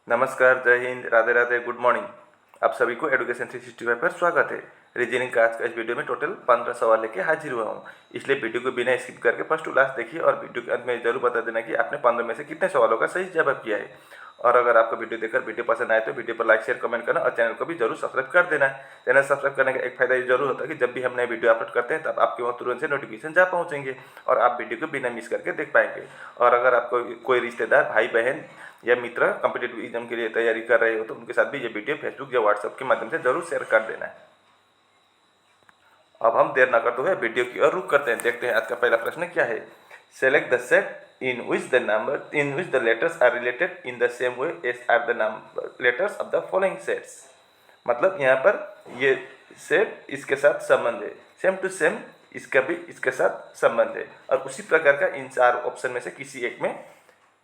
नमस्कार, जय Hind, Radhe Radhe, good morning. आप सभी को एडुकेशन 365 पर स्वागत है। रीजनिंग का आज का इस वीडियो में टोटल 15 सवाल लेके हाजिर हुआ हूँ, इसलिए वीडियो को बिना स्किप करके फर्स्ट टू लास्ट देखिए और वीडियो के अंत में जरूर बता देना कि आपने 15 में से कितने सवालों का सही जवाब किया है। और अगर आपको वीडियो देखकर वीडियो पसंद आए तो वीडियो पर लाइक शेयर कमेंट करना और चैनल को भी जरूर सब्सक्राइब कर देना। चैनल सब्सक्राइब करने का एक फायदा ये जरूर होता है कि जब भी हम नए वीडियो अपलोड करते हैं तब आपके वहाँ तुरंत से नोटिफिकेशन जा पहुँचेंगे और आप वीडियो को बिना मिस करके देख पाएंगे। और अगर आपको कोई रिश्तेदार, भाई बहन या मित्र कॉम्पिटेटिव एग्जाम के लिए तैयारी कर रहे हो तो उनके साथ भी ये वीडियो फेसबुक या व्हाट्सएप के माध्यम से जरूर शेयर कर देना है। अब हम देर न करते हुए वीडियो की ओर रुख करते हैं। देखते हैं आज का पहला प्रश्न क्या है। Select the set in which the letters are related in the same way as are the letters of the following sets। मतलब यहाँ पर ये सेट इसके साथ संबंध है, सेम टू सेम इसका भी इसके साथ संबंध है और उसी प्रकार का इन चार ऑप्शन में से किसी एक में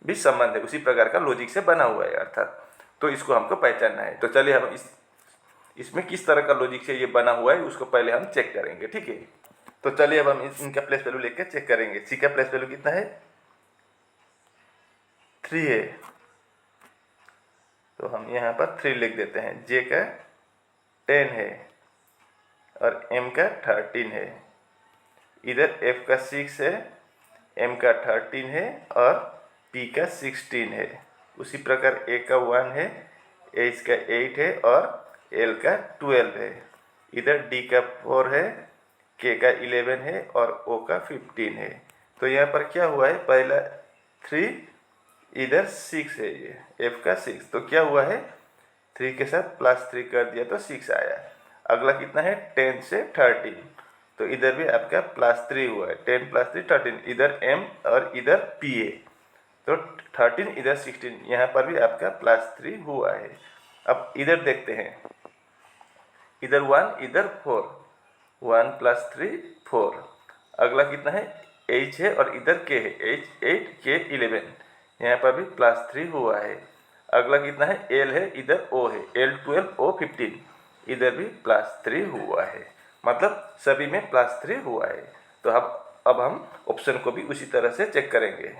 भी संबंध है, उसी प्रकार का लॉजिक से बना हुआ है अर्थात। तो इसको हमको पहचानना है। तो चलिए हम इसमें किस तरह का लॉजिक से ये बना हुआ है उसको पहले हम चेक करेंगे, ठीक है। तो चलिए अब हम इनका प्लेस वैल्यू लेकर चेक करेंगे। सी का प्लेस वैल्यू कितना है, 3 है, तो हम यहाँ पर 3 लिख देते हैं। जे का 10 है और एम का 13 है। इधर एफ का 6 है, एम का 13 है और पी का 16 है। उसी प्रकार ए का 1 है, एच का 8 है और एल का 12 है। इधर डी का 4 है, के का 11 है और ओ का 15 है। तो यहाँ पर क्या हुआ है, पहला 3, इधर 6 है, ये एफ का 6, तो क्या हुआ है 3 के साथ +3 कर दिया तो 6 आया। अगला कितना है 10 से 13, तो इधर भी आपका +3 हुआ है, 10 + 3 13। इधर m और इधर p है, तो 13 इधर 16, यहाँ पर भी आपका +3 हुआ है। अब इधर देखते हैं, इधर 1 इधर 4, 1 + 3 4। अगला कितना है h है और इधर k है, h 8 k 11, यहाँ पर भी +3 हुआ है। अगला कितना है l है, इधर o है, l 12 o 15, इधर भी +3 हुआ है। मतलब सभी में +3 हुआ है। तो अब हम ऑप्शन को भी उसी तरह से चेक करेंगे।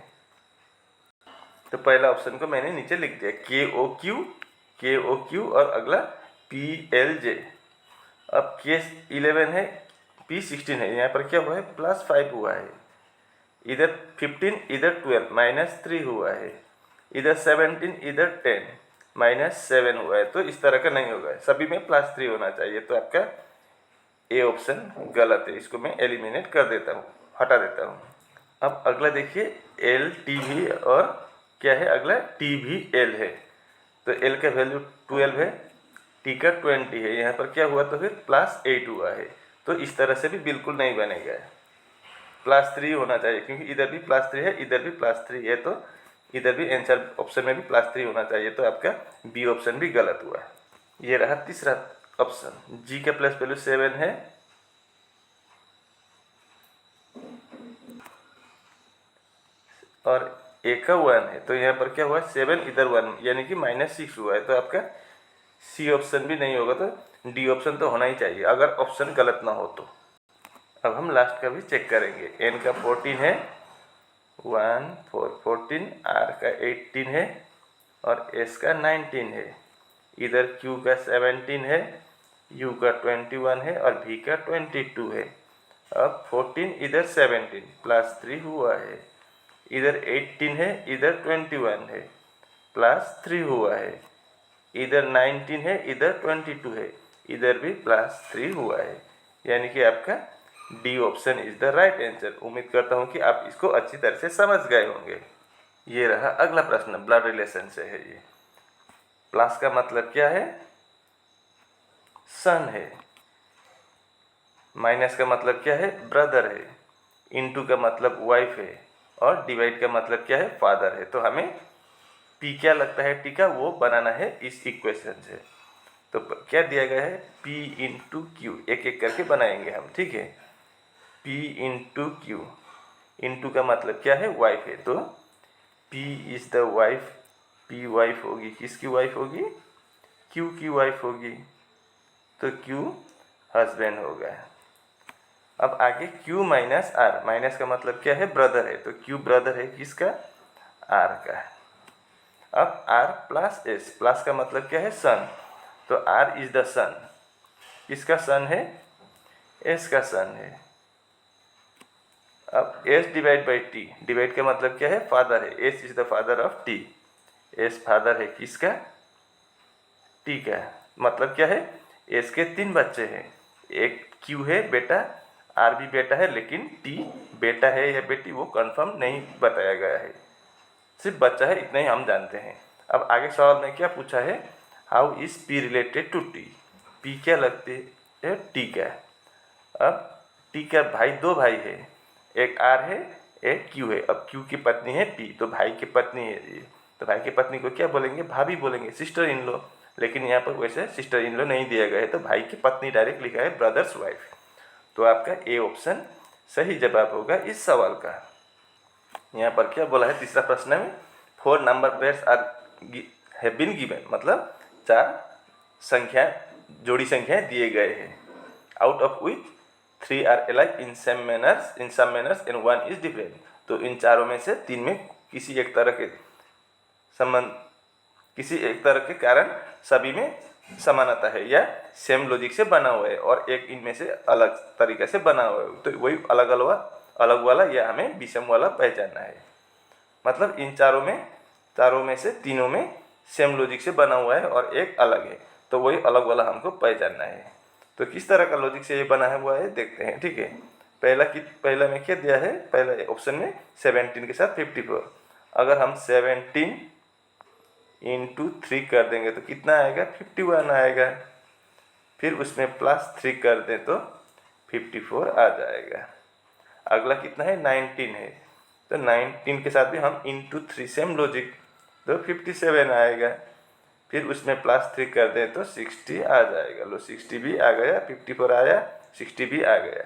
तो पहला ऑप्शन को मैंने नीचे लिख दिया, के ओ क्यू और अगला पी एल जे। अब के 11 है, पी 16 है, यहाँ पर क्या हुआ है +5 हुआ है। इधर 15 इधर 12 -3 हुआ है। इधर 17 इधर 10 -7 हुआ है। तो इस तरह का नहीं होगा, सभी में +3 होना चाहिए। तो आपका ए ऑप्शन गलत है, इसको मैं एलिमिनेट कर देता हूँ, हटा देता हूँ। अब अगला देखिए, एल टी भी और क्या है, अगला टी भी एल है। तो एल का वैल्यू 12 है, टी का 20 है, यहाँ पर क्या हुआ तो फिर +8 हुआ है। तो इस तरह से भी बिल्कुल नहीं बनेगा, +3 होना चाहिए, क्योंकि इधर भी +3 है, इधर भी +3 है, तो इधर भी आंसर ऑप्शन में भी +3 होना चाहिए। तो आपका बी ऑप्शन भी गलत हुआ है। ये रहा तीसरा ऑप्शन। जी का प्लेस वैल्यू 7 है और ए का 1 है, तो यहाँ पर क्या हुआ 7 इधर 1, यानी कि -6 हुआ है। तो आपका सी ऑप्शन भी नहीं होगा, तो डी ऑप्शन तो होना ही चाहिए अगर ऑप्शन गलत ना हो तो। अब हम लास्ट का भी चेक करेंगे। एन का 14 है, 1 4 14, आर का 18 है और एस का 19 है। इधर क्यू का 17 है, यू का 21 है और भी का 22 है। अब 14 इधर 17 +3 हुआ है। इधर 18 है, इधर 21 है, +3 हुआ है। इधर 19 है, इधर 22 है, इधर भी +3 हुआ है। यानी कि आपका D option is the right answer. उम्मीद करता हूँ कि आप इसको अच्छी तरह से समझ गए होंगे। ये रहा अगला प्रश्न, ब्लड रिलेशन से है ये। प्लस का मतलब क्या है, सन है। माइनस का मतलब क्या है, ब्रदर है। इनटू का मतलब वाइफ है और डिवाइड का मतलब क्या है, फादर है। तो हमें पी क्या लगता है टी का, वो बनाना है इस इक्वेशन से। तो क्या दिया गया है, पी इंटू क्यू, एक एक करके बनाएंगे हम, ठीक है। पी इंटू क्यू, इंटू का मतलब क्या है, वाइफ है, तो P is the wife, P wife होगी, किसकी वाइफ होगी, क्यू की वाइफ होगी, तो क्यू हस्बैंड होगा। अब आगे क्यू माइनस आर, माइनस का मतलब क्या है, ब्रदर है, तो क्यू ब्रदर है किसका, आर का। अब R प्लस S, प्लस का मतलब क्या है? सन। तो R इज द सन। किसका सन है? S का सन है। अब S divide by T, divide का मतलब क्या है? फादर है। S is the father of T। S father है किसका? T का। मतलब क्या है? S के 3 बच्चे हैं। एक Q है बेटा, R भी बेटा है, लेकिन T बेटा है या बेटी वो कंफर्म नहीं बताया गया है, सिर्फ बच्चा है इतना ही हम जानते हैं। अब आगे सवाल में क्या पूछा है? How is P related to T? P क्या लगती है? T का। अब T का भाई, 2 भाई है, एक R है, एक Q है। अब Q की पत्नी है P, तो भाई की पत्नी है ये, तो भाई की पत्नी को क्या बोलेंगे? भाभी बोलेंगे, सिस्टर इन लॉ। लेकिन यहाँ पर वैसे सिस्टर इन लॉ नहीं दिया गया है, तो भाई की पत्नी डायरेक्ट लिखा है, ब्रदर्स वाइफ। तो आपका ए ऑप्शन सही जवाब होगा इस सवाल का। यहाँ पर क्या बोला है तीसरा प्रश्न में? 4 number pairs are have been given, मतलब 4 संख्या जोड़ी संख्याएं दिए गए हैं। Out of which 3 are alike in some manners and 1 is different. तो इन चारों में से 3 में किसी एक तरह के संबंध, किसी एक तरह के कारण सभी में समानता है या सेम लॉजिक से बना हुआ है, और एक इनमें से अलग तरीके से बना हुआ है। तो वही अलग वाला या हमें विषम वाला पहचानना है। मतलब इन चारों में से तीनों में सेम लॉजिक से बना हुआ है और एक अलग है, तो वही अलग वाला हमको पहचानना है। तो किस तरह का लॉजिक से ये बना हुआ है देखते हैं, ठीक है। पहला में क्या दिया है? पहला ऑप्शन में 17 के साथ 54। अगर हम 17 इंटू 3 कर देंगे तो कितना आएगा? 51 आएगा। फिर उसमें +3 कर दें तो 54 आ जाएगा। अगला कितना है? 19 है, तो 19 के साथ भी हम इंटू 3 सेम लॉजिक, तो 57 आएगा। फिर उसमें +3 कर दें तो 60 आ जाएगा। लो 60 भी आ गया, 54 आया, 60 भी आ गया,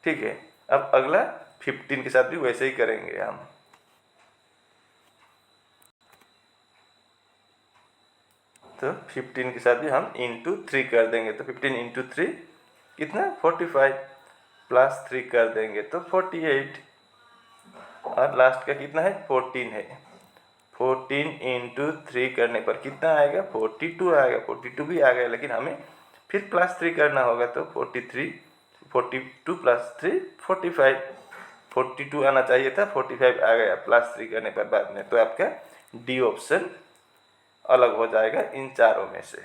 ठीक है। अब अगला 15 के साथ भी वैसे ही करेंगे हम। तो 15 के साथ भी हम इंटू 3 कर देंगे, तो 15 इंटू 3 कितना? 45, +3 कर देंगे तो 48, और लास्ट का कितना है? 14 है। 14 इंटू 3 करने पर कितना आएगा? 42 आएगा। 42 भी आ गया, लेकिन हमें फिर +3 करना होगा, तो 42 + 3 45, 42 आना चाहिए था, 45 आ गया +3 करने पर बाद में। तो आपका डी ऑप्शन अलग हो जाएगा इन चारों में से।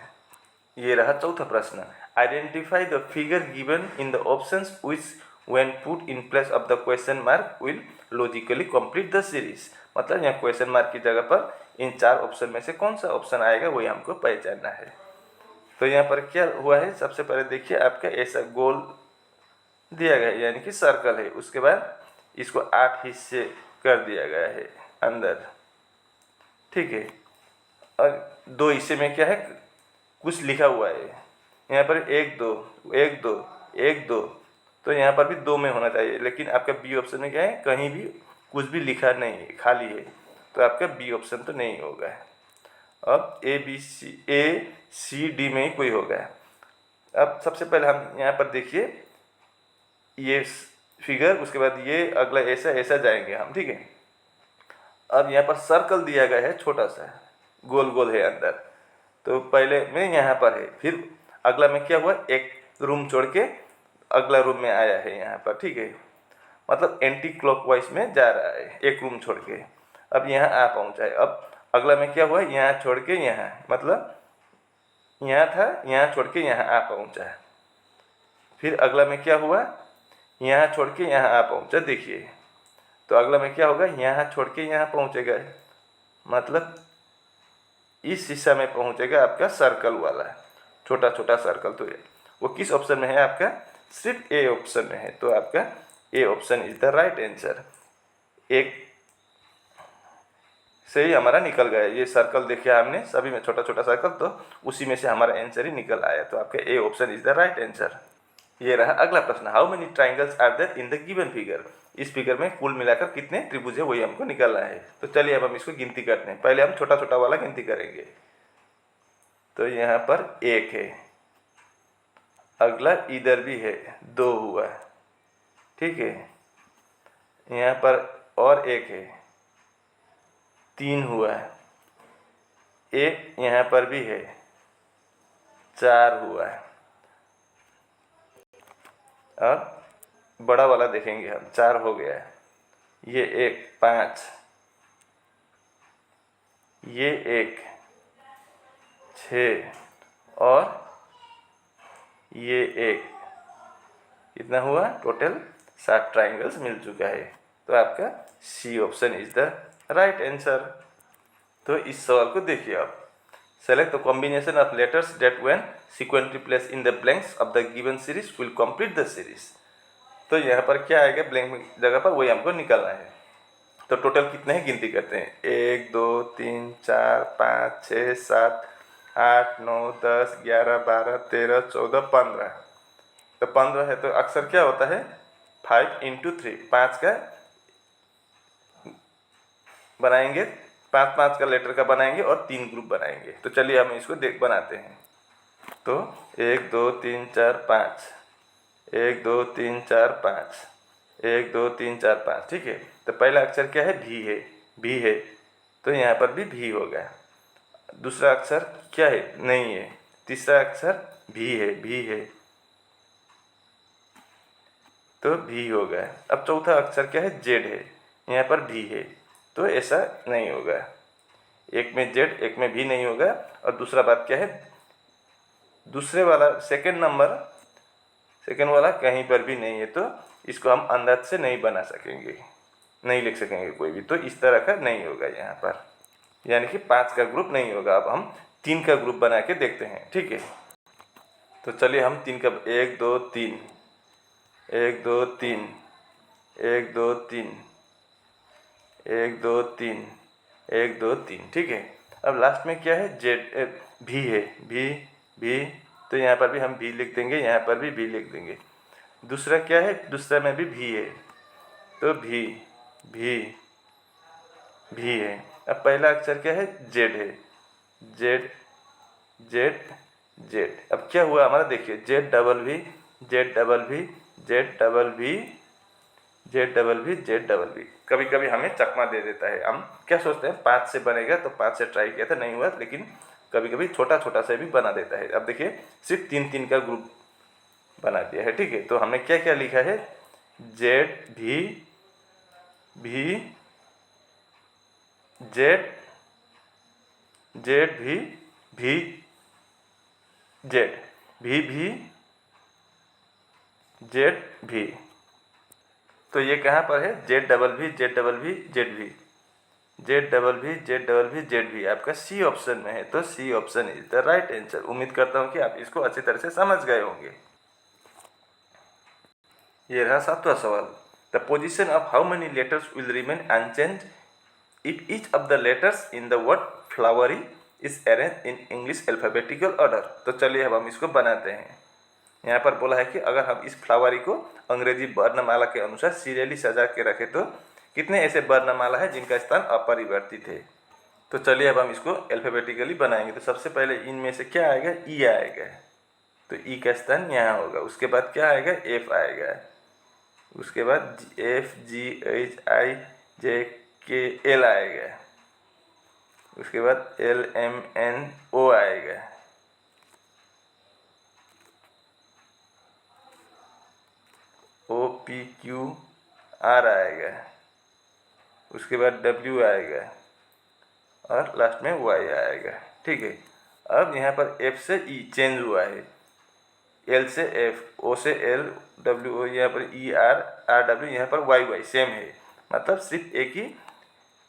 ये रहा चौथा प्रश्न। Identify the figure given in the options which when put in place of the question mark will logically complete the series. मतलब यहाँ क्वेश्चन मार्क की जगह पर इन 4 ऑप्शन में से कौन सा ऑप्शन आएगा वही हमको पहचानना है। तो यहाँ पर क्या हुआ है? सबसे पहले देखिए, आपका ऐसा गोल दिया गया है, यानी कि सर्कल है। उसके बाद इसको 8 हिस्से कर दिया गया है अंदर, ठीक है। और 2 हिस्से में क्या है? कुछ लिखा हुआ है। यहाँ पर 1 2 1 2 1 2, तो यहाँ पर भी 2 में होना चाहिए, लेकिन आपका बी ऑप्शन में क्या है? कहीं भी कुछ भी लिखा नहीं है, खाली है, तो आपका बी ऑप्शन तो नहीं होगा। अब ए सी डी में ही कोई होगा। अब सबसे पहले हम यहाँ पर देखिए ये फिगर, उसके बाद ये अगला ऐसा ऐसा जाएंगे हम, ठीक है। अब यहाँ पर सर्कल दिया गया है, छोटा सा गोल गोल है अंदर, तो पहले में यहाँ पर है, फिर अगला में क्या हुआ? एक रूम छोड़ के अगला रूम में आया है यहाँ पर, ठीक है। मतलब एंटी क्लॉकवाइज में जा रहा है, एक रूम छोड़ के। अब यहाँ आ पहुँचा है। अब अगला में क्या हुआ? यहाँ छोड़ के यहाँ, मतलब यहाँ था, यहाँ छोड़ के यहाँ आ पहुँचा है। फिर अगला में क्या हुआ? यहाँ छोड़ के यहाँ आ पहुँचा, देखिए। तो अगला में क्या होगा? यहाँ छोड़ के यहाँ पहुँचेगा, मतलब इस हिस्सा में पहुँचेगा आपका सर्कल वाला, छोटा छोटा सर्कल। तो वो किस ऑप्शन में है आपका? सिर्फ ए ऑप्शन में है। तो आपका A option is the right answer. एक से ही हमारा निकल गया ये सर्कल, देखिए हमने सभी में छोटा छोटा सर्कल, तो उसी में से हमारा आंसर ही निकल आया। तो आपका A option is the right answer. ये रहा अगला प्रश्न। How many triangles are there in the given figure? इस फिगर में कुल मिलाकर कितने त्रिभुज है वही हमको निकालना है। तो चलिए अब हम इसको गिनती करते हैं। पहले हम छोटा छोटा वाला गिनती करेंगे। तो यहाँ पर 1 है, अगला इधर भी है, 2 हुआ, ठीक है। यहाँ पर और 1 है, 3 हुआ, एक यहाँ पर भी है, 4 हुआ है। अब बड़ा वाला देखेंगे हम, 4 हो गया है, ये एक 5, ये एक 6 और ये एक, कितना हुआ टोटल? 7 ट्राइंगल्स मिल चुका है। तो आपका C option is the right answer. तो इस सवाल को देखिए आप, select the combination of letters that when sequentially place in the blanks of the given series will complete the series. तो यहाँ पर क्या आएगा ब्लैंक जगह पर, वही हमको निकालना है। तो टोटल कितने हैं गिनती करते हैं, 1 2 3 4 5 6 7 8 9 10 11 12 13 14 15। तो 15 है तो अक्सर क्या होता है 5 इंटू 3, 5 का बनाएंगे, 5 का लेटर का बनाएंगे और 3 ग्रुप बनाएंगे। तो चलिए हम इसको बनाते हैं। तो 1 2 3 4 5, 1 2 3 4 5, 1 2 3 4 5, ठीक है। तो पहला अक्षर क्या है, भी है, भी है, तो यहाँ पर भी भी होगा। दूसरा अक्षर क्या है, नहीं है। तीसरा अक्षर भी है, भी है, तो भी होगा। अब चौथा अक्षर क्या है, जेड है, यहाँ पर भी है, तो ऐसा नहीं होगा। एक में जेड एक में भी नहीं होगा। और दूसरा बात क्या है, दूसरे वाला सेकंड वाला कहीं पर भी नहीं है, तो इसको हम अंदाज से नहीं बना सकेंगे, नहीं लिख सकेंगे कोई भी। तो इस तरह का नहीं होगा यहाँ पर, यानी कि 5 का ग्रुप नहीं होगा। अब हम 3 का ग्रुप बना के देखते हैं, ठीक है। तो चलिए हम 3 का, 1 2 3, 1 2 3, 1 2 3, 1 2 3, 1 2 3, ठीक है। अब लास्ट में क्या है, जेड, भी है, भी, तो यहाँ पर भी हम भी लिख देंगे, यहाँ पर भी लिख देंगे। दूसरा क्या है, दूसरा में भी है, तो भी है। अब पहला अक्षर क्या है, जेड है, जेड जेड जेड। अब क्या हुआ हमारा, देखिए Z double b, z double b, z double b, z double b, z double भी। कभी कभी हमें चकमा दे देता है। हम क्या सोचते हैं 5 से बनेगा, तो 5 से ट्राई किया था, नहीं हुआ, लेकिन कभी कभी छोटा छोटा से भी बना देता है। अब देखिए सिर्फ 3 का ग्रुप बना दिया है, ठीक है। तो हमने क्या क्या लिखा है, z b, z, z b, z, b, z b. तो ये कहाँ पर है, z double b, z double b, z b, z double b, z double b, z b, आपका सी ऑप्शन में है। तो C option is the right answer. उम्मीद करता हूँ कि आप इसको अच्छी तरह से समझ गए होंगे। ये रहा 7वां सवाल, the position of how many letters will remain unchange if each of the letters in the word flowery is arrange in English alphabetical order. तो चलिए अब हम इसको बनाते हैं। यहाँ पर बोला है कि अगर हम इस फ्लावरी को अंग्रेजी वर्णमाला के अनुसार सीरियली सजा के रखें तो कितने ऐसे वर्णमाला है जिनका स्थान अपरिवर्तित है। तो चलिए अब हम इसको अल्फाबेटिकली बनाएंगे। तो सबसे पहले इनमें से क्या आएगा, ई आएगा, तो ई का स्थान यहाँ होगा। उसके बाद क्या आएगा, एफ आएगा, उसके बाद एफ जी एच आई जे के एल आएगा, उसके बाद एल एम एन ओ आएगा, ओ पी क्यू आर आएगा, उसके बाद डब्ल्यू आएगा और लास्ट में वाई आएगा, ठीक है। अब यहाँ पर एफ से ई चेंज हुआ है, एल से एफ, ओ से एल, डब्ल्यू ओ, यहाँ पर ई आर, आर डब्ल्यू, यहाँ पर वाई वाई सेम है। मतलब सिर्फ एक ही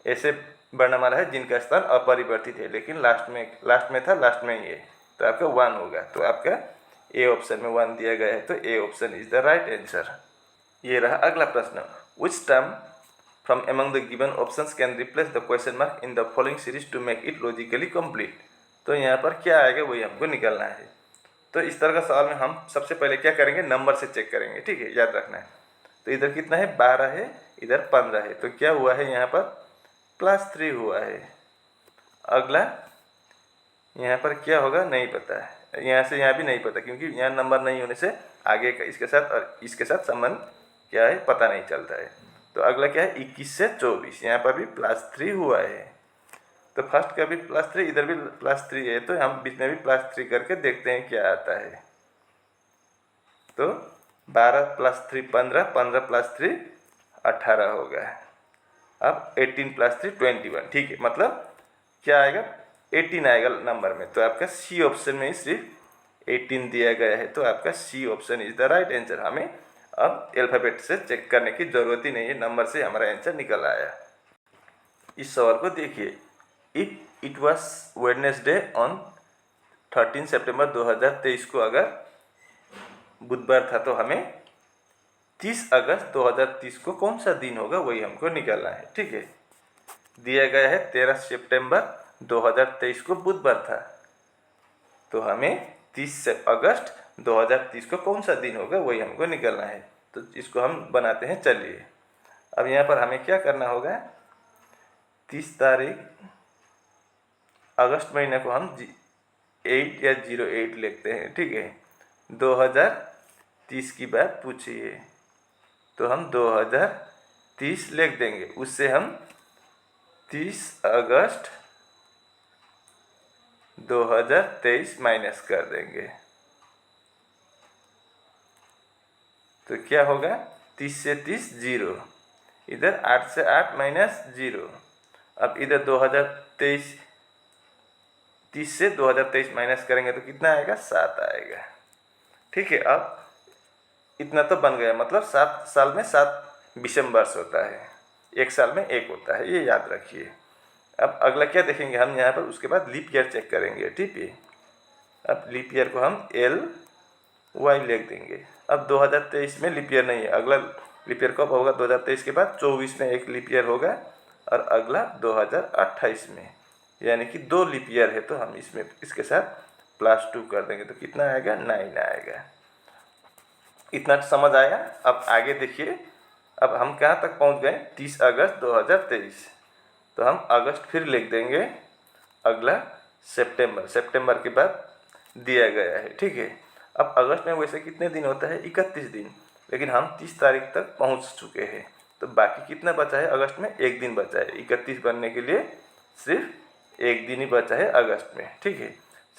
ऐसे वर्णमाला है जिनका स्थान अपरिवर्तित है, लेकिन लास्ट में था, लास्ट में ये, तो आपका 1 होगा। तो आपका ए ऑप्शन में 1 दिया गया है, तो A option is the right answer. ये रहा अगला प्रश्न, which term from among the given options can replace the question mark in the following series to make it logically complete. तो यहाँ पर क्या आएगा वही हमको निकालना है। तो इस तरह का सवाल में हम सबसे पहले क्या करेंगे, नंबर से चेक करेंगे, ठीक है, याद रखना है। तो इधर कितना है, 12 है, इधर 15 है, तो क्या हुआ है यहाँ पर +3 हुआ है। अगला यहाँ पर क्या होगा नहीं पता है, यहाँ से यहाँ भी नहीं पता, क्योंकि यहाँ नंबर नहीं होने से आगे का इसके साथ और इसके साथ संबंध क्या है पता नहीं चलता है। तो अगला क्या है, 21 से 24, यहाँ पर भी +3 हुआ है। तो फर्स्ट का भी +3, इधर भी +3 है, तो हम बीच में भी +3 करके देखते हैं क्या आता है। तो 12 + 3 15, 15 + 3 18 हो गया। अब 18 + 3 21, ठीक है, मतलब क्या आएगा, 18 आएगा नंबर में। तो आपका सी ऑप्शन में ही सिर्फ 18 दिया गया है, तो आपका C option is the right answer. हमें अब अल्फ़ाबेट से चेक करने की ज़रूरत ही नहीं है, नंबर से हमारा आंसर निकल आया। इस सवाल को देखिए, if it was Wednesday on 13 सितंबर 2023 को अगर बुधवार था, तो हमें 30 अगस्त 2030 को कौन सा दिन होगा वही हमको निकालना है, ठीक है। दिया गया है 13 सितंबर 2023 को बुधवार था, तो हमें 30 अगस्त 2030 को कौन सा दिन होगा वही हमको निकालना है। तो इसको हम बनाते हैं, चलिए। अब यहाँ पर हमें क्या करना होगा, 30 तारीख अगस्त महीने को हम 8 या 08 लिखते हैं, ठीक है। 2030 की बात पूछिए, तो हम 2030 लिख देंगे। उससे हम 30 अगस्त 2023 माइनस कर देंगे, तो क्या होगा, 30 से 30 0, इधर 8 से 8 माइनस 0। अब इधर 2023, 30 से 2023 माइनस करेंगे तो कितना आएगा, 7 आएगा, ठीक है। अब इतना तो बन गया, मतलब 7 साल में 7 विषम वर्ष होता है, एक साल में एक होता है, ये याद रखिए। अब अगला क्या देखेंगे हम यहाँ पर, उसके बाद लीप ईयर चेक करेंगे, ठीक है। अब लीप ईयर को हम LY लिख देंगे। अब 2023 में लीप ईयर नहीं है, अगला लीप ईयर कब होगा, 2023 के बाद 24 में एक लीप ईयर होगा, और अगला 2028 में, यानी कि 2 लीप ईयर है। तो हम इसमें इसके साथ +2 कर देंगे, तो कितना आएगा, 9 आएगा। इतना समझ आया। अब आगे देखिए, अब हम कहाँ तक पहुँच गए, 30 अगस्त 2023, तो हम अगस्त फिर लिख देंगे, अगला सितंबर, सितंबर के बाद दिया गया है, ठीक है। अब अगस्त में वैसे कितने दिन होता है, 31 दिन, लेकिन हम 30 तारीख तक पहुंच चुके हैं, तो बाकी कितना बचा है, अगस्त में 1 दिन बचा है। 31 बनने के लिए सिर्फ 1 दिन ही बचा है अगस्त में, ठीक है।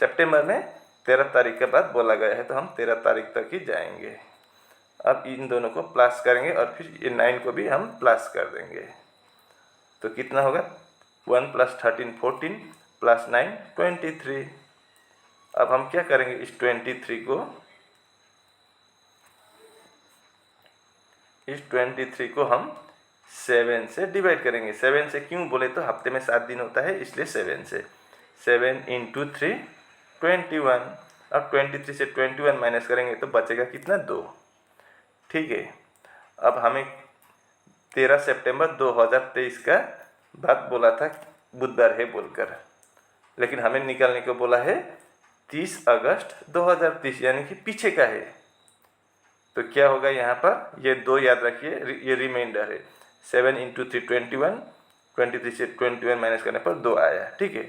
सितंबर में 13 तारीख के बाद बोला गया है, तो हम 13 तारीख तक ही जाएंगे। अब इन दोनों को प्लस करेंगे, और फिर ये 9 को भी हम प्लस कर देंगे, तो कितना होगा, 1 + 13 14 + 9 23। अब हम क्या करेंगे, इस 23 को हम 7 से डिवाइड करेंगे। 7 से क्यों बोले, तो हफ्ते में 7 दिन होता है, इसलिए 7 से। 7 × 3 21। अब 23 से 21 माइनस करेंगे तो बचेगा कितना, 2, ठीक है। अब हमें 13 सितंबर 2023 का बात बोला था, बुधवार है बोलकर, लेकिन हमें निकालने को बोला है 30 अगस्त 2030, यानी कि पीछे का है। तो क्या होगा यहाँ पर, ये 2 याद रखिए, ये रिमाइंडर है। 7 × 3 21, 23 से 21 माइनस करने पर 2 आया, ठीक है।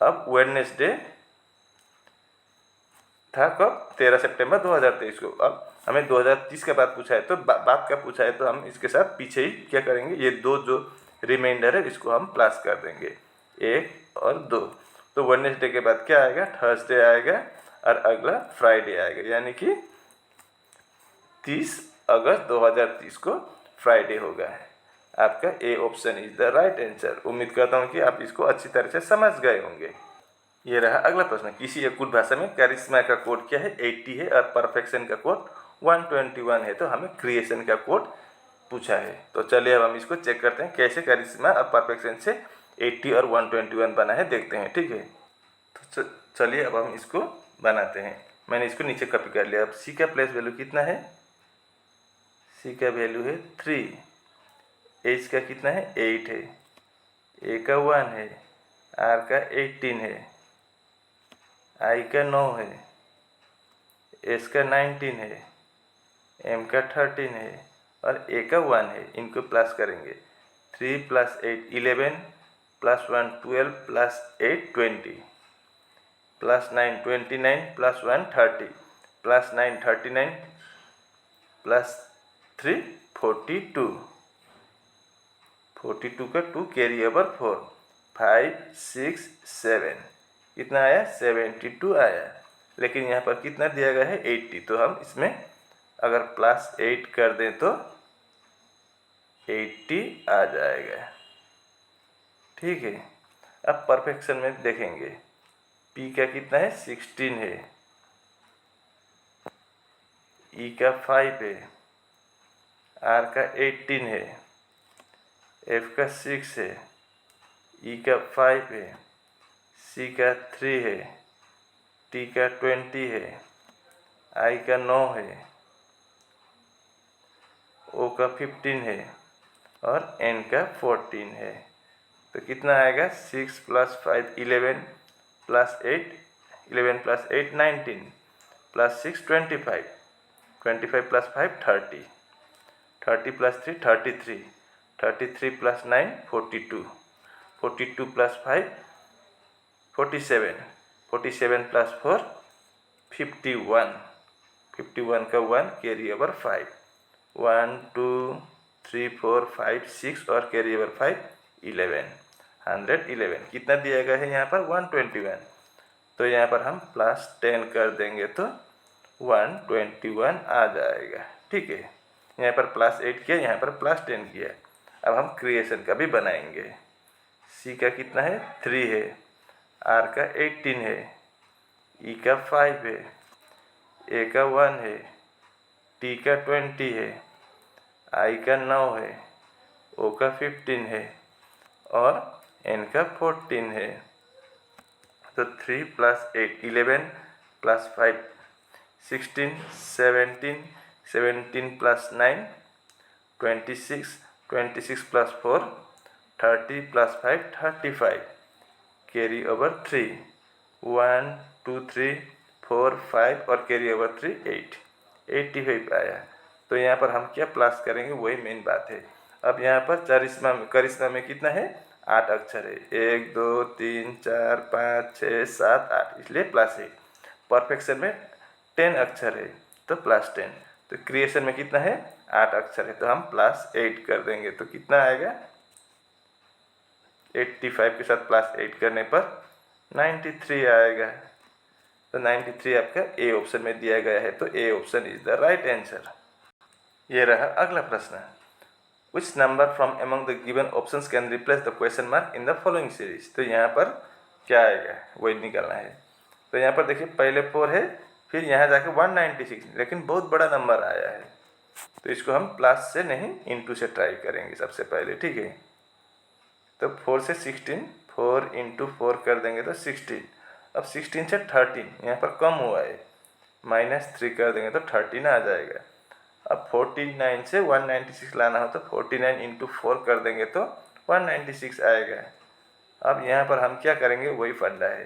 अब वेडनेसडे था कब, 13 सितंबर 2023 को। अब हमें 2030 का बात पूछा है, तो बात का पूछा है, तो हम इसके साथ पीछे ही क्या करेंगे, ये 2 जो रिमाइंडर है इसको हम प्लस कर देंगे, 1 और 2। तो वेडनेसडे के बाद क्या आएगा, थर्सडे आएगा, और अगला फ्राइडे आएगा, यानी कि 30 अगस्त 2030 को फ्राइडे होगा। आपका A option is the right answer. उम्मीद करता हूँ कि आप इसको अच्छी तरह से समझ गए होंगे। ये रहा अगला प्रश्न, किसी एक कुल भाषा में करिश्मा का कोड क्या है, 80 है, और परफेक्शन का कोड 121 है। तो हमें क्रिएशन का कोड पूछा है। तो चलिए अब हम इसको चेक करते हैं, कैसे करिश्मा और परफेक्शन से 80 और 121 बना है, देखते हैं, ठीक है। तो चलिए अब हम इसको बनाते हैं। मैंने इसको नीचे कॉपी कर लिया। अब सी का प्लेस वैल्यू कितना है, सी का वैल्यू है 3, एच का कितना है 8 है, ए का 1 है, आर का 18 है, आई का 9 है, एस का 19 है, एम का 13 है, और ए का 1 है। इनको प्लस करेंगे, 3 + 8 11 + 1 12 + 8 20 + 9 29 + 1 30 + 9 39 + 3 42 का 2 कैरी ओवर 4 5, 6, 7, कितना आया 72 आया। लेकिन यहाँ पर कितना दिया गया है 80, तो हम इसमें अगर +8 कर दें तो 80 आ जाएगा। ठीक है, अब परफेक्शन में देखेंगे, P का कितना है 16 है, E का 5 है, R का 18 है, F का 6 है, E का 5 है, C का 3 है, T का 20 है, I का 9 है, O का 15 है और N का 14 है। तो कितना आएगा 6 + 5 11 + 8 11 + 8 19 + 6 25 25 + 5 30 30 + 3 33 33 + 9 42 42 + 5 47 47 + 4 51 51 का 1 कैरी ओवर 5 1 2 3 4 5 6 और कैरी ओवर 5 11 111 कितना दिया गया है यहाँ पर 121। तो यहाँ पर हम +10 कर देंगे तो 121 आ जाएगा। ठीक है, यहाँ पर +8 किया, यहाँ पर +10 किया। अब हम क्रिएशन का भी बनाएंगे। C का कितना है 3 है, R का 18 है, E का 5 है, A का 1 है, T का 20 है, I का 9 है, O का 15 है और N का 14 है। तो 3 + 8 11 + 5 16 17 17 + 9 26 26 + 4 30 + 5 35 कैरी ओवर 3 1 2 3 4 5 और कैरी ओवर 3 8 85 आया। तो यहाँ पर हम क्या प्लस करेंगे, वही मेन बात है। अब यहाँ पर करिश्मा में कितना है 8 अक्षर है, 1 2 3 4 5 6 7 8, इसलिए +8। परफेक्शन में 10 अक्षर है तो +10। तो क्रिएशन में कितना है 8 अक्षर है तो हम +8 कर देंगे तो कितना आएगा 85 के साथ +8 करने पर 93 आएगा। तो 93 आपका ए ऑप्शन में दिया गया है, तो A option is the right answer. ये रहा अगला प्रश्न, which number from among the given options can replace the question mark in the following series. तो यहाँ पर क्या आएगा वही निकालना है। तो यहाँ पर देखिए पहले 4 है, फिर यहाँ जाके 196, लेकिन बहुत बड़ा नंबर आया है तो इसको हम प्लस से नहीं इंटू से ट्राई करेंगे सबसे पहले। ठीक है, तो 4 से 16, 4 × 4 कर देंगे तो 16। अब 16 से 13 यहाँ पर कम हुआ है, -3 कर देंगे तो 13 आ जाएगा। अब 49 से 196 लाना हो तो 49 × 4 कर देंगे तो 196 आएगा। अब यहाँ पर हम क्या करेंगे वही फंडा है।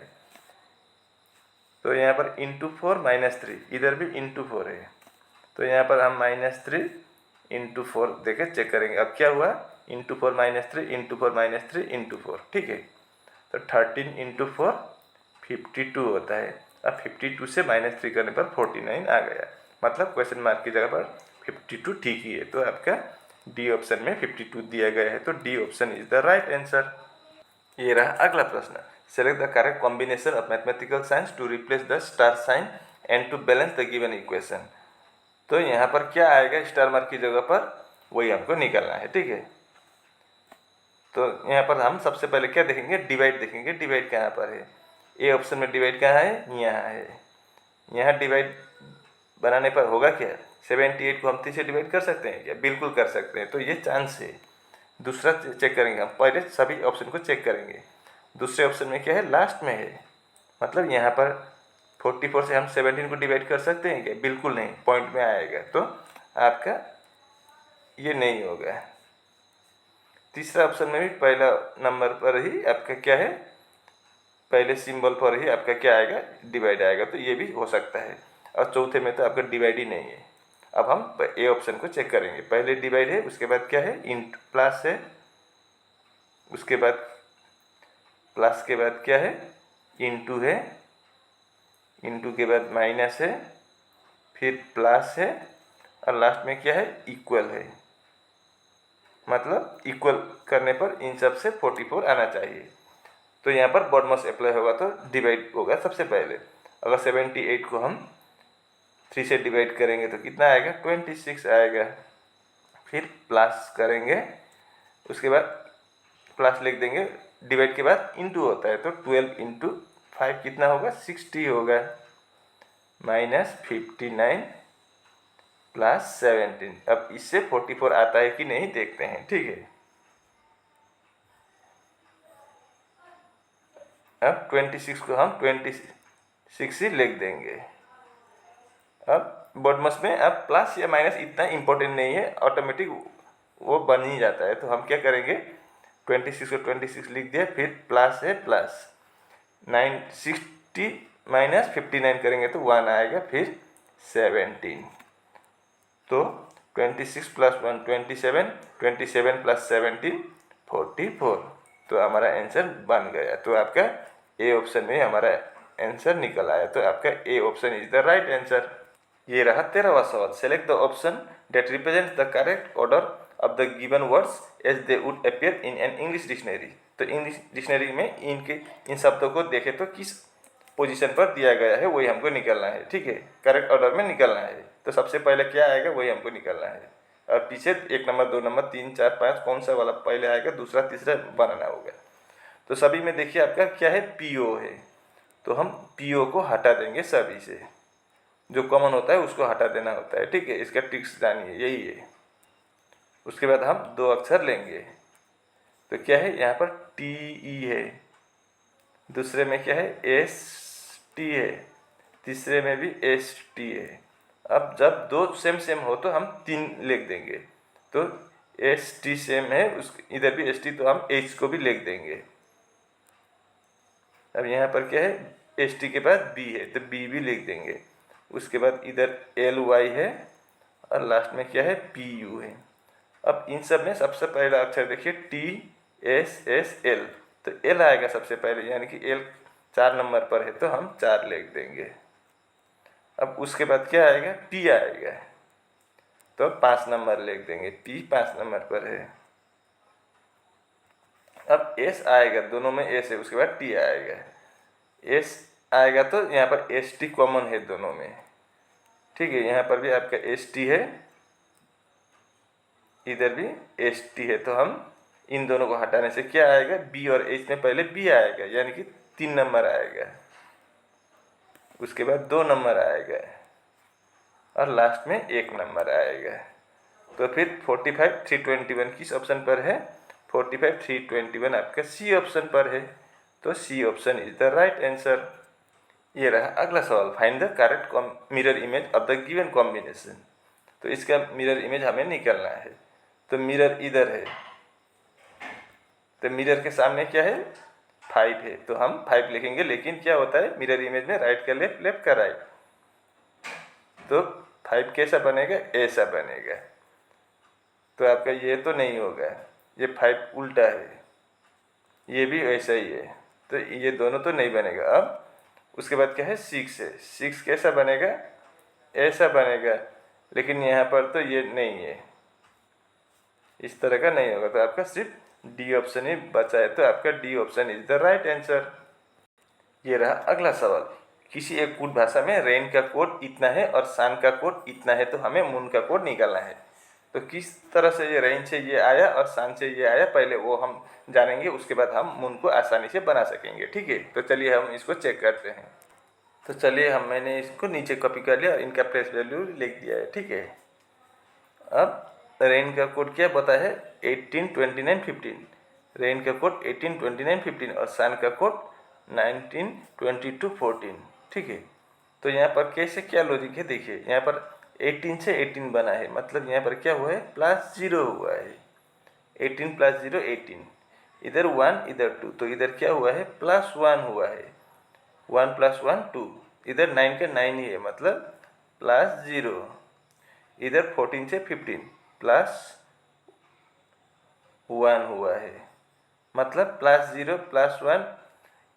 तो यहाँ पर × 4 -3, इधर भी × 4 है तो यहाँ पर हम -3 × 4 देके चेक करेंगे। अब क्या हुआ × 4 -3 × 4 -3 × 4। ठीक है, तो 13 × 4 52 होता है। अब 52 से -3 करने पर 49 आ गया, मतलब क्वेश्चन मार्क की जगह पर 52 ठीक ही है। तो आपका डी ऑप्शन में 52 दिया गया है, तो D option is the right answer. ये रहा अगला प्रश्न, select the correct combination of mathematical signs to replace the star sign and to balance the given equation. तो यहाँ पर क्या आएगा स्टार मार्क की जगह पर, वही हमको निकालना है। ठीक है, तो यहाँ पर हम सबसे पहले क्या देखेंगे, डिवाइड देखेंगे। डिवाइड कहाँ पर है, ए ऑप्शन में डिवाइड कहाँ है, यहाँ है। यहाँ डिवाइड बनाने पर होगा क्या, 78 को हम 3 से डिवाइड कर सकते हैं क्या, बिल्कुल कर सकते हैं। तो ये चांस है। दूसरा चेक करेंगे, हम पहले सभी ऑप्शन को चेक करेंगे। दूसरे ऑप्शन में क्या है, लास्ट में है, मतलब यहाँ पर 44 से हम 17 को डिवाइड कर सकते हैं क्या, बिल्कुल नहीं, पॉइंट में आएगा तो आपका ये नहीं होगा। तीसरा ऑप्शन में भी पहला नंबर पर ही आपका क्या है, पहले सिंबल पर ही आपका क्या आएगा, डिवाइड आएगा, तो ये भी हो सकता है। और चौथे में तो आपका डिवाइड ही नहीं है। अब हम ए ऑप्शन को चेक करेंगे, पहले डिवाइड है, उसके बाद क्या है इंट प्लस है, उसके बाद प्लस के बाद क्या है इंटू है, इंटू के बाद माइनस है, फिर प्लस है और लास्ट में क्या है इक्वल है। मतलब इक्वल करने पर इन सब से 44 आना चाहिए। तो यहाँ पर बॉडमोस्ट अप्लाई होगा तो डिवाइड होगा सबसे पहले। अगर 78 को हम 3 से डिवाइड करेंगे तो कितना आएगा, 26 आएगा। फिर प्लस करेंगे, उसके बाद प्लस लिख देंगे, डिवाइड के बाद इंटू होता है तो 12 इंटू 5 कितना होगा, 60 होगा, माइनस 59 प्लस 17। अब इससे 44 आता है कि नहीं देखते हैं, ठीक है। अब 26 को हम 26 ही लिख देंगे। अब बॉडमस में अब प्लस या माइनस इतना इम्पोर्टेंट नहीं है, ऑटोमेटिक वो बन ही जाता है। तो हम क्या करेंगे, 26 को 26 लिख दिया, फिर प्लस है प्लस 960 माइनस 59 करेंगे तो 1 आएगा, फिर 17। तो 26 प्लस 1 27, 27 प्लस 17 44। तो हमारा आंसर बन गया। तो आपका ए ऑप्शन में हमारा आंसर निकल आया। तो आपका A option is the right answer. ये रहा 13वां सवाल। Select the option that represents the correct order of the given words as they would appear in an English dictionary. तो इंग्लिश डिक्शनरी में इन शब्दों को देखे तो किस पोजीशन पर दिया गया है वही हमको निकलना है, ठीक है। करेक्ट ऑर्डर में निकलना है। तो सबसे पहले क्या आएगा वही हमको निकलना है, और पीछे 1 नंबर 2 नंबर 3 4 5 कौन सा वाला पहले आएगा, दूसरा तीसरा बनाना होगा। तो सभी में देखिए आपका क्या है, पीओ है। तो हम पीओ को हटा देंगे, सभी से जो कॉमन होता है उसको हटा देना होता है, ठीक है। इसका ट्रिक्स जानिए, यही है। उसके बाद हम 2 अक्षर लेंगे। तो क्या है, यहाँ पर टी ई है, दूसरे में क्या है एस टी है, तीसरे में भी एस टी है। अब जब 2 सेम हो तो हम 3 लिख देंगे। तो एस टी सेम है, उस इधर भी एस टी, तो हम एच को भी लिख देंगे। अब यहाँ पर क्या है, एस टी के बाद बी है तो बी भी लिख देंगे। उसके बाद इधर एल वाई है, और लास्ट में क्या है, पी यू है। अब इन सब में सबसे पहला अक्षर देखिए टी एस एस एल, तो एल आएगा सबसे पहले, यानी कि एल 4 नंबर पर है तो हम 4 लिख देंगे। अब उसके बाद क्या आएगा, पी आएगा, तो 5 नंबर लिख देंगे, पी 5 नंबर पर है। अब एस आएगा, दोनों में एस है, उसके बाद टी आएगा। एस आएगा तो यहाँ पर एस टी कॉमन है दोनों में, ठीक है। यहाँ पर भी आपका एस टी है, इधर भी एस टी है। तो हम इन दोनों को हटाने से क्या आएगा, बी और एच में पहले बी आएगा, यानी कि 3 नंबर आएगा। उसके बाद 2 नंबर आएगा, और लास्ट में 1 नंबर आएगा। तो फिर 45 321 किस ऑप्शन पर है, 45 321 आपका सी ऑप्शन पर है। तो C option is the right answer. ये रहा अगला सवाल, find the correct mirror image of the given combination. तो इसका मिरर इमेज हमें निकालना है। तो मिरर इधर है, तो मिरर के सामने क्या है, 5 है, तो हम 5 लिखेंगे। लेकिन क्या होता है मिरर इमेज में, राइट का लेफ्ट, लेफ्ट का राइट। तो 5 कैसा बनेगा, ऐसा बनेगा। तो आपका ये तो नहीं होगा, ये 5 उल्टा है, ये भी ऐसा ही है, तो ये दोनों तो नहीं बनेगा। अब उसके बाद क्या है, 6 है, 6 कैसा बनेगा, ऐसा बनेगा। लेकिन यहाँ पर तो ये नहीं है, इस तरह का नहीं होगा। तो आपका सिर्फ डी ऑप्शन ही बचा है। तो आपका D option is the right answer. ये रहा अगला सवाल, किसी एक कोड भाषा में रेन का कोड इतना है और सान का कोड इतना है, तो हमें मून का कोड निकालना है। तो किस तरह से ये रेन से ये आया और सान से ये आया, पहले वो हम जानेंगे, उसके बाद हम मून को आसानी से बना सकेंगे, ठीक है। तो चलिए हम इसको चेक करते हैं। तो चलिए मैंने इसको नीचे कॉपी कर लिया और इनका प्लेस वैल्यू लिख दिया है, ठीक है। अब रेन का कोड क्या बता है, 18 29 15। रेन का कोड 18 29 15 और सन का कोड 19 22 14, ठीक है। तो यहाँ पर कैसे क्या लॉजिक है, देखिए यहाँ पर 18 से 18 बना है, मतलब यहाँ पर क्या हुआ है, +0 हुआ है। 18 + 0 18, इधर 1 इधर 2, तो इधर क्या हुआ है, +1 हुआ है। 1 + 1 2, इधर 9 का 9 ही है, मतलब +0। इधर 14 से 15 +1 हुआ है, मतलब +0 +1,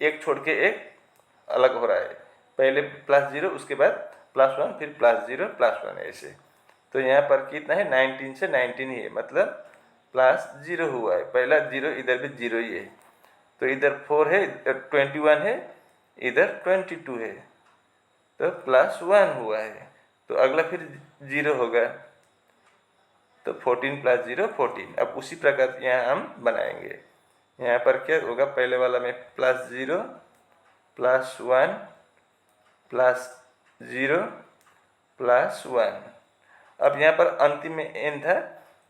एक छोड़ के एक अलग हो रहा है। पहले +0, उसके बाद +1, फिर +0 +1 ऐसे। तो यहाँ पर कितना है, 19 से 19 ही है, मतलब +0 हुआ है। पहला 0, इधर भी 0 ही है। तो इधर 4 है, इधर 21 है, इधर 22 है, तो +1 हुआ है। तो अगला फिर 0 होगा, तो 14 + 0 14। अब उसी प्रकार यहाँ हम बनाएंगे। यहाँ पर क्या होगा, पहले वाला में +0 +1 +0 +1। अब यहाँ पर अंतिम में n था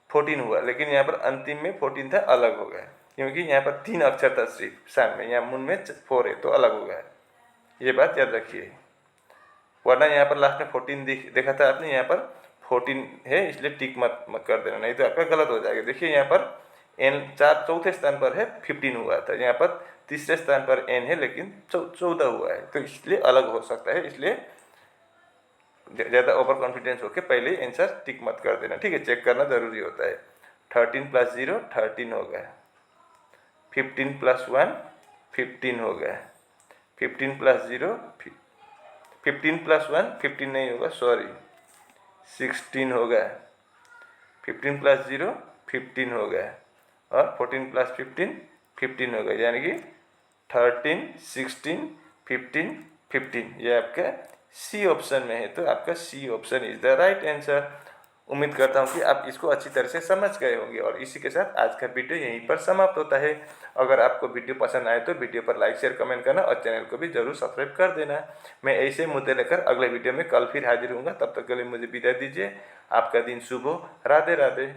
14 हुआ, लेकिन यहाँ पर अंतिम में 14 था, अलग हो गया, क्योंकि यहाँ पर 3 अक्षर था सिर्फ शान में, यहाँ मून में 4 है तो अलग हो गया। ये बात याद रखिए, वरना यहाँ पर लास्ट में 14 देखा था आपने, यहाँ पर 14 है इसलिए टिक मत कर देना, नहीं तो आपका गलत हो जाएगा। देखिए यहाँ पर n चौथे स्थान पर है 15 हुआ था, यहाँ पर तीसरे स्थान पर n है लेकिन 14 हुआ है, तो इसलिए अलग हो सकता है। इसलिए ज़्यादा ओवर कॉन्फिडेंस होकर पहले ही आंसर टिक मत कर देना, ठीक है, चेक करना ज़रूरी होता है। 13 + 0 13 हो गया, 15 + 1 15 हो गया, 15 + 0 15 + 1 15 नहीं होगा, सॉरी 16 हो गया, 15 + 0 15 हो गया, और 14 + 15 15 हो गया, यानी कि 13 16 15 15। ये आपका सी ऑप्शन में है, तो आपका C option is the right answer. उम्मीद करता हूँ कि आप इसको अच्छी तरह से समझ गए होंगे, और इसी के साथ आज का वीडियो यहीं पर समाप्त होता है। अगर आपको वीडियो पसंद आए तो वीडियो पर लाइक शेयर कमेंट करना, और चैनल को भी जरूर सब्सक्राइब कर देना। मैं ऐसे मुद्दे लेकर अगले वीडियो में कल फिर हाजिर हूँगा, तब तक के लिए मुझे विदाई दीजिए। आपका दिन शुभ हो, राधे राधे।